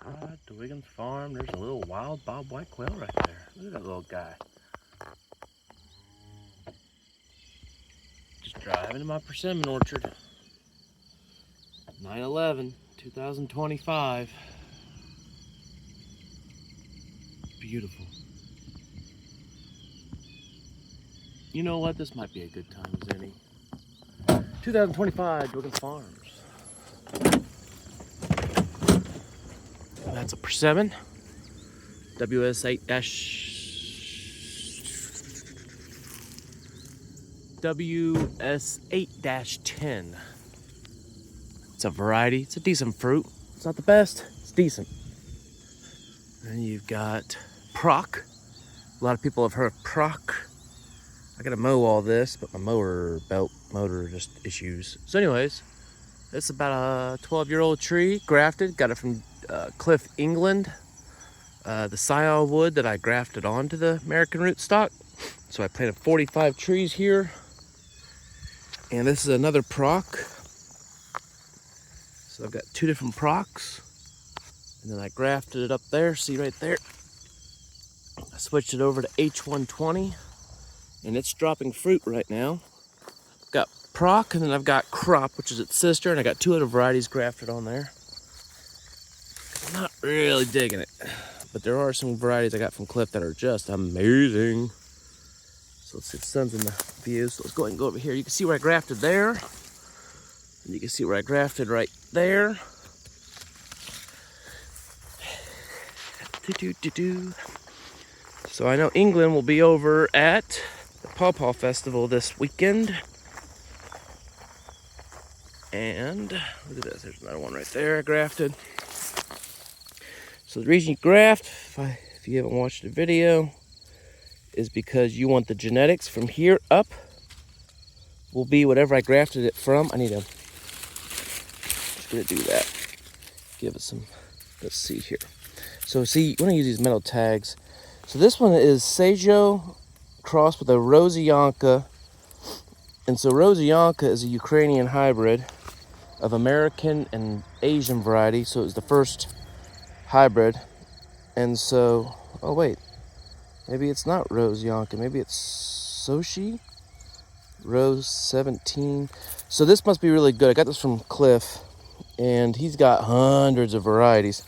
At the Wiggins farm, there's a little wild bob white quail right there. Look at that little guy. Just driving to my persimmon orchard. 9/11/2025. Beautiful. You know what? This might be a good time as any. 2025 Wiggins Farms. That's a persimmon. WS8-10. It's a variety. It's a decent fruit. It's not the best. It's decent. And you've got Proc. A lot of people have heard of Proc. I gotta mow all this, but my motor just issues. So anyways, it's about a 12-year-old tree, grafted. Got it from Cliff, England. The scion wood that I grafted onto the American rootstock. So I planted 45 trees here. And this is another Proc. So I've got two different Procs. And then I grafted it up there, see right there. I switched it over to H120. And it's dropping fruit right now. I've got Proc, and then I've got Crop, which is its sister. And I got two other varieties grafted on there. I'm not really digging it. But there are some varieties I got from Cliff that are just amazing. So let's see, the sun's in the view. So let's go ahead and go over here. You can see where I grafted there. And you can see where I grafted right there. So I know England will be over at the Paw Paw Festival this weekend. And look at this, there's another one right there I grafted. So the reason you graft, if you haven't watched the video, is because you want the genetics from here up will be whatever I grafted it from. I need to, just gonna do that. Give it some, let's see here. So see, you wanna use these metal tags. So this one is Sejo crossed with a Rosianka. And so Rosianka is a Ukrainian hybrid of American and Asian variety. So it was the first hybrid. And so, oh wait, maybe it's not Rosianka, maybe it's Sochi Rose 17. So this must be really good. I got this from Cliff, and he's got hundreds of varieties.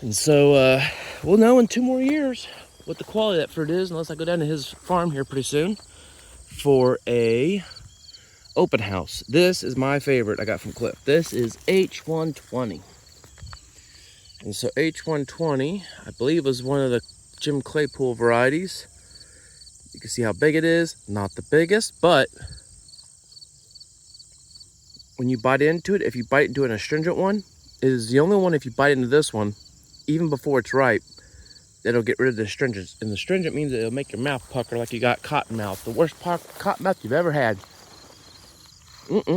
And so we'll know in 2 more years what the quality of that fruit is, unless I go down to his farm here pretty soon for a open house. This is my favorite I got from Cliff. This is H120. And so H120, I believe, was one of the Jim Claypool varieties. You can see how big it is. Not the biggest, but when you bite into it, if you bite into an astringent one, it is the only one, if you bite into this one, even before it's ripe, it'll get rid of the astringents. And the astringent means that it'll make your mouth pucker like you got cotton mouth. The worst cotton mouth you've ever had. Look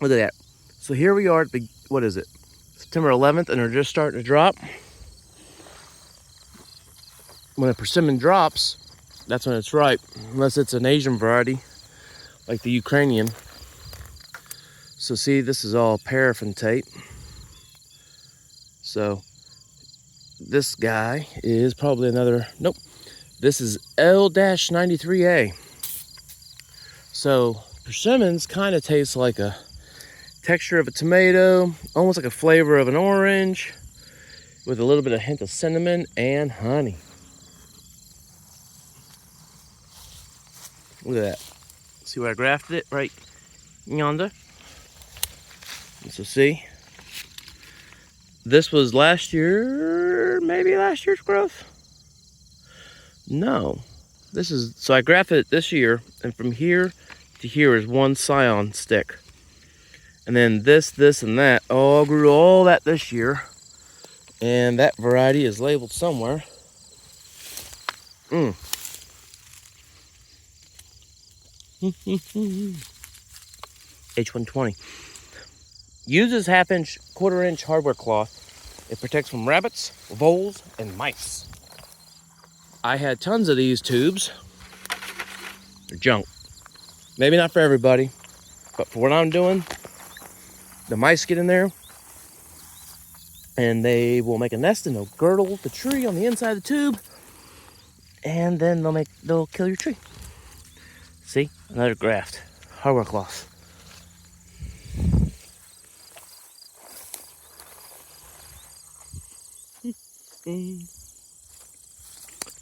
at that. So here we are at the, what is it? September 11th, and they're just starting to drop. When a persimmon drops, that's when it's ripe, unless it's an Asian variety, like the Ukrainian. So see, this is all paraffin tape. So this guy is probably another, nope, this is L-93A. So persimmons kind of taste like a texture of a tomato, almost like a flavor of an orange, with a little bit of hint of cinnamon and honey. Look at that. See where I grafted it? Right yonder. And so see, this was last year, maybe last year's growth? No. This is, so I grafted it this year, and from here to here is one scion stick. And then this, and that all grew all that this year. And that variety is labeled somewhere. H120. Uses 1/2 inch, 1/4 inch hardware cloth. It protects from rabbits, voles, and mice. I had tons of these tubes. They're junk. Maybe not for everybody, but for what I'm doing, the mice get in there, And they will make a nest and they'll girdle the tree on the inside of the tube. And then they'll kill your tree. See, another graft. Hard work loss.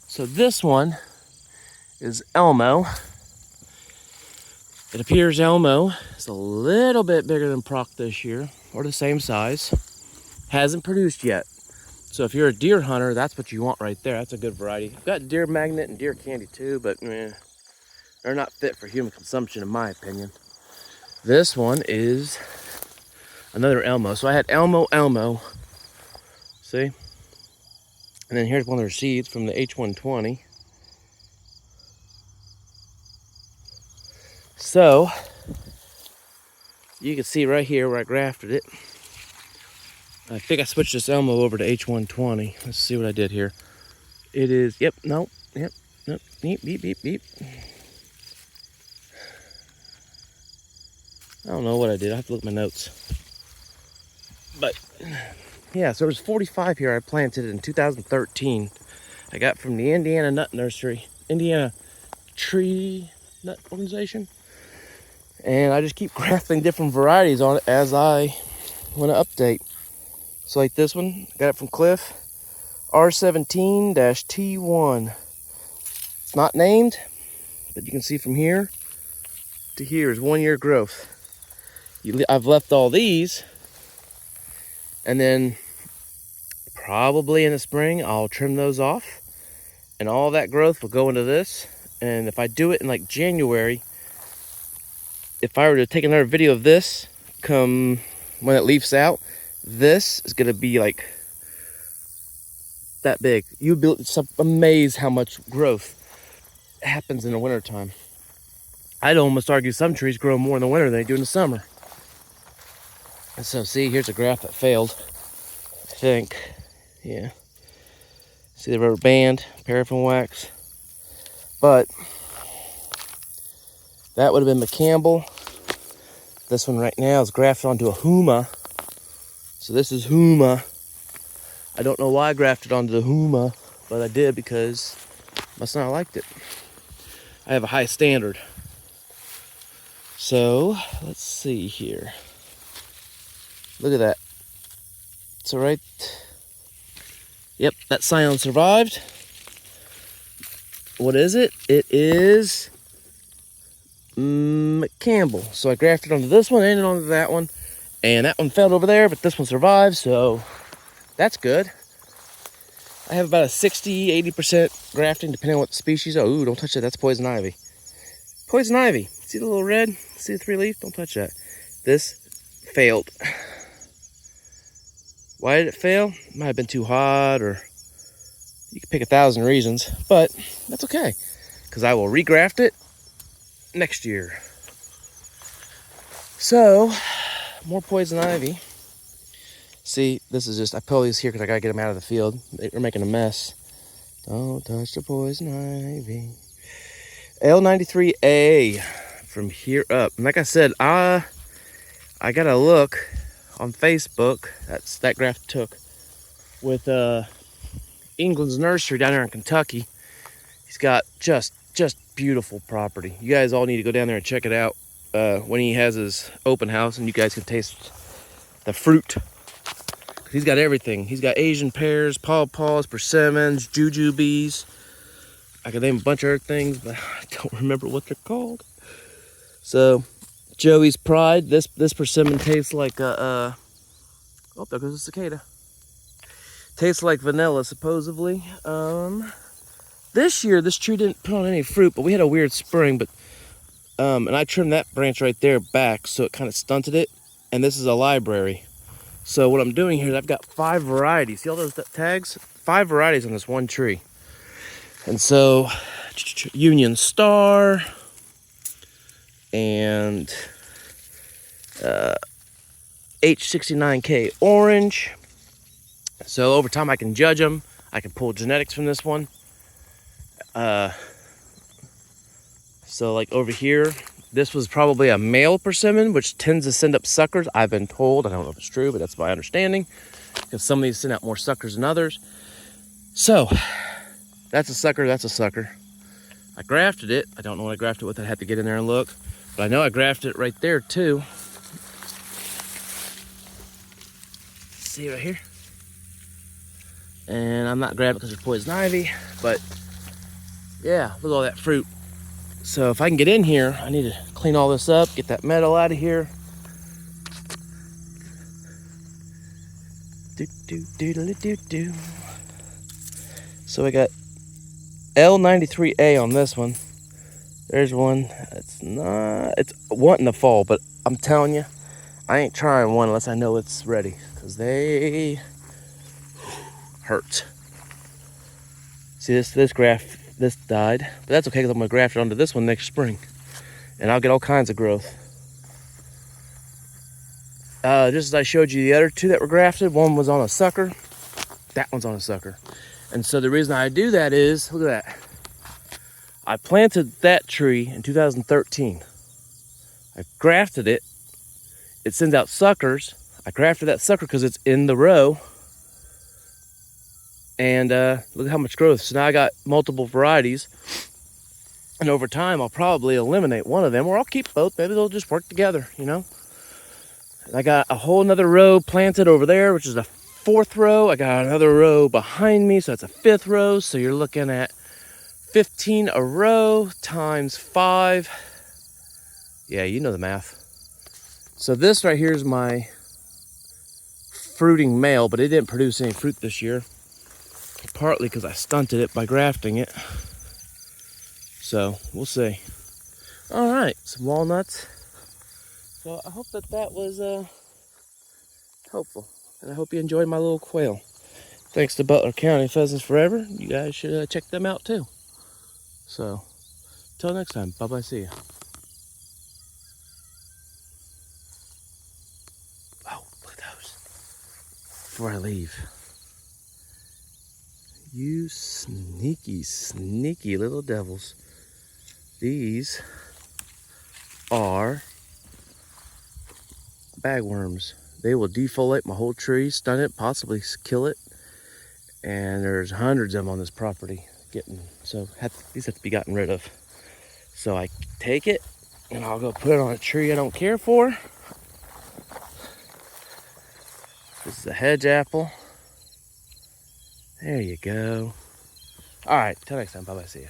So this one is Elmo. It appears Elmo is a little bit bigger than Proc this year, or the same size. Hasn't produced yet. So if you're a deer hunter, that's what you want right there. That's a good variety. I've got deer magnet and deer candy too, but they're not fit for human consumption in my opinion. This one is another Elmo. So I had Elmo. See? And then here's one of their seeds from the H120. So, you can see right here where I grafted it. I think I switched this Elmo over to H120. Let's see what I did here. It is, beep. I don't know what I did. I have to look at my notes. But, yeah, so there's 45 here I planted in 2013. I got from the Indiana Nut Nursery, Indiana Tree Nut Organization. And I just keep grafting different varieties on it as I want to update. So like this one, got it from Cliff, R17-T1. It's not named, but you can see from here to here is 1 year growth. I've left all these, and then probably in the spring I'll trim those off, and all that growth will go into this. And if I do it in like January, if I were to take another video of this, come when it leaves out, this is gonna be like that big. You'd be amazed how much growth happens in the wintertime. I'd almost argue some trees grow more in the winter than they do in the summer. And so see, here's a graft that failed, I think. Yeah. See the rubber band, paraffin wax. But that would have been McCampbell. This one right now is grafted onto a Huma. So this is Huma. I don't know why I grafted onto the Huma, but I did because must not have liked it. I have a high standard. So let's see here. Look at that. So right, yep, that scion survived. What is it? It is McCampbell. So I grafted onto this one and onto that one, and that one failed over there, but this one survived, so that's good. I have about a 60-80% grafting depending on what the species. Oh, ooh, don't touch that. That's poison ivy. Poison ivy. See the little red? See the 3-leaf? Don't touch that. This failed. Why did it fail? It might have been too hot, or you could pick 1,000 reasons, but that's okay, because I will regraft it next year. So, more poison ivy. See, this is just, I pull these here because I gotta get them out of the field. They're making a mess. Don't touch the poison ivy. L93A from here up. And like I said, I gotta look on Facebook. That graft took with England's Nursery down there in Kentucky. He's got just beautiful property. You guys all need to go down there and check it out when he has his open house, and you guys can taste the fruit. He's got everything. He's got Asian pears, pawpaws, persimmons, jujubes. I could name a bunch of other things, but I don't remember what they're called. So, Joey's Pride. This persimmon tastes like oh, there goes a cicada. Tastes like vanilla, supposedly. This year, this tree didn't put on any fruit, but we had a weird spring. But and I trimmed that branch right there back, so it kind of stunted it. And this is a library. So what I'm doing here is I've got 5 varieties. See all those tags? 5 varieties on this one tree. And so, Union Star and H69K Orange. So over time I can judge them. I can pull genetics from this one. So like over here, this was probably a male persimmon, which tends to send up suckers, I've been told. I don't know if it's true, but that's my understanding. because some of these send out more suckers than others. So that's a sucker, that's a sucker. I grafted it. I don't know what I grafted with. I had to get in there and look, but I know I grafted it right there too. See right here? And I'm not grabbing it because there's poison ivy, but yeah, look at all that fruit. So if I can get in here, I need to clean all this up, get that metal out of here. Do. So I got L93A on this one. There's one. It's wanting to fall, but I'm telling you, I ain't trying one unless I know it's ready, because they hurt. See this graft, this died, but that's okay because I'm gonna graft it onto this one next spring, and I'll get all kinds of growth. Just as I showed you the other two that were grafted, one was on a sucker, that one's on a sucker. And so the reason I do that is, look at that. I planted that tree in 2013. I grafted it. It sends out suckers. I grafted that sucker because it's in the row. And look at how much growth. So now I got multiple varieties. And over time, I'll probably eliminate one of them, or I'll keep both. Maybe they'll just work together, you know? And I got a whole nother row planted over there, which is a 4th row. I got another row behind me, so that's a 5th row. So you're looking at 15 a row times 5. Yeah, you know the math. So this right here is my fruiting male, but it didn't produce any fruit this year. Partly because I stunted it by grafting it. So we'll see. All right, some walnuts. So I hope that was helpful. And I hope you enjoyed my little quail. Thanks to Butler County Pheasants Forever. You guys should check them out too. So, till next time. Bye-bye. See ya. Oh, look at those. Before I leave. You sneaky, sneaky little devils. These are bagworms. They will defoliate my whole tree, stun it, possibly kill it. And there's hundreds of them on this property. These have to be gotten rid of. So I take it and I'll go put it on a tree I don't care for. This is a hedge apple. There you go. All right, till next time. Bye-bye. See you.